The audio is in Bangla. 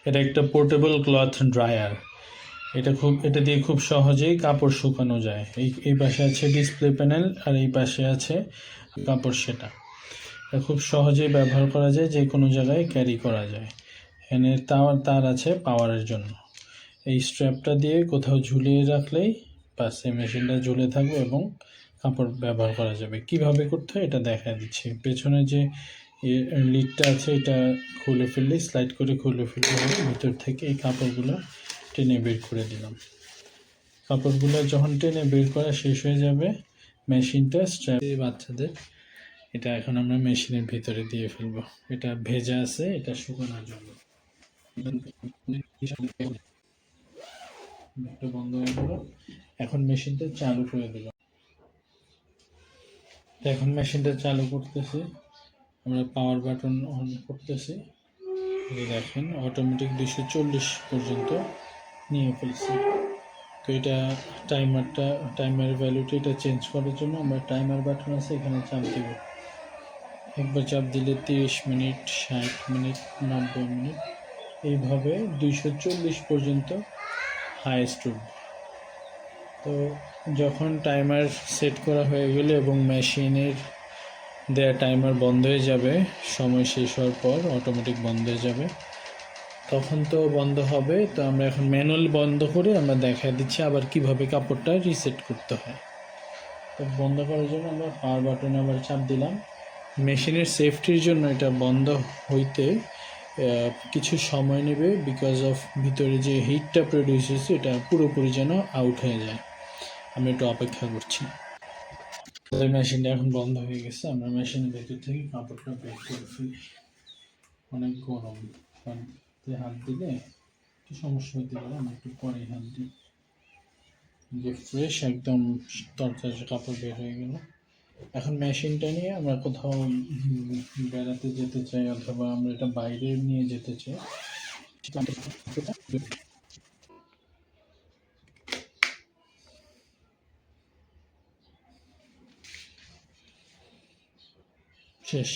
এটা একটা পোর্টেবল ক্লথ ড্রায়ার। এটা দিয়ে খুব সহজেই কাপড় শুকানো যায়। এই পাশে আছে ডিসপ্লে প্যানেল আর এই পাশে আছে কাপড় সেটা। এটা খুব সহজেই ব্যবহার করা যায়, যে কোনো জায়গায় ক্যারি করা যায়। এখানে তার আছে পাওয়ারের জন্য। এই স্ট্র্যাপটা দিয়ে কোথাও ঝুলিয়ে রাখলেই বাস এই মেশিনটা ঝুলে থাকবে এবং কাপড় ব্যবহার করা যাবে। কিভাবে করতে হয় এটা দেখা দিচ্ছি। পেছনে যে লিডটা আছে এটা খুলে ফেললেই, স্লাইড করে খুলে ফেললে ভিতর থেকে এই কাপড়গুলো টেনে বের করে দিলাম। কাপড়গুলো যখন টেনে বের করা শেষ হয়ে যাবে, মেশিনটা স্ট্র্যাপ বাচ্চাদের, এটা এখন আমরা মেশিনের ভিতরে দিয়ে ফেলবো। এটা ভেজা আছে, এটা শুকানোর জন্য। একটা বন্ধ হয়ে গেল। এখন মেশিনটা চালু করে দিলাম। এখন মেশিনটা চালু করতেছি, আমরা পাওয়ার বাটন অন করতেছি। দেখেন অটোমেটিক 240 পর্যন্ত নিয়ে ফেলছি। তো এটা টাইমার ভ্যালুটা এটা চেঞ্জ করার জন্য আমরা টাইমার বাটন আছে এখানে চাপ দেব। একবার চাপ দিলে 30 মিনিট, 60 মিনিট, 90 মিনিট, এইভাবে 240 পর্যন্ত হাইয়েস্ট উঠবে। তো যখন টাইমার সেট করা হয়ে গেলে এবং মেশিনের দেয়া টাইমার বন্ধ হয়ে যাবে, সময় শেষ হওয়ার পর অটোমেটিক বন্ধ হয়ে যাবে, তখন তো বন্ধ হবে। তো আমরা এখন ম্যানুয়াল বন্ধ করে আমরা দেখা দিচ্ছি আবার কিভাবে কাপড়টা রিসেট করতে হয়। তো বন্ধ করার জন্য আমরা পাওয়ার বাটনে আবার চাপ দিলাম। মেশিনের সেফটির জন্য এটা বন্ধ হইতে কিছু সময় নেবে, বিকজ অফ ভিতরে যে হিটটা প্রডিউস হয়েছে এটা পুরোপুরি যেন আউট হয়ে যায়। আমি একটু অপেক্ষা করছি। মেশিনটা এখন বন্ধ হয়ে গেছে। আমরা মেশিনের ভেতর থেকে কাপড়টা বের করে ফেলি। অনেক গরম, হাত দিলে একটু সমস্যা হতে পারে, আমি একটু পরে হাত দিই। যে ফ্রেশ একদম তরতাজা কাপড় বের হয়ে গেল। এখন মেশিনটা নিয়ে আমরা কোথাও বেড়াতে যেতে চাই অথবা আমরা এটা বাইরে নিয়ে যেতে চাই, শেষ।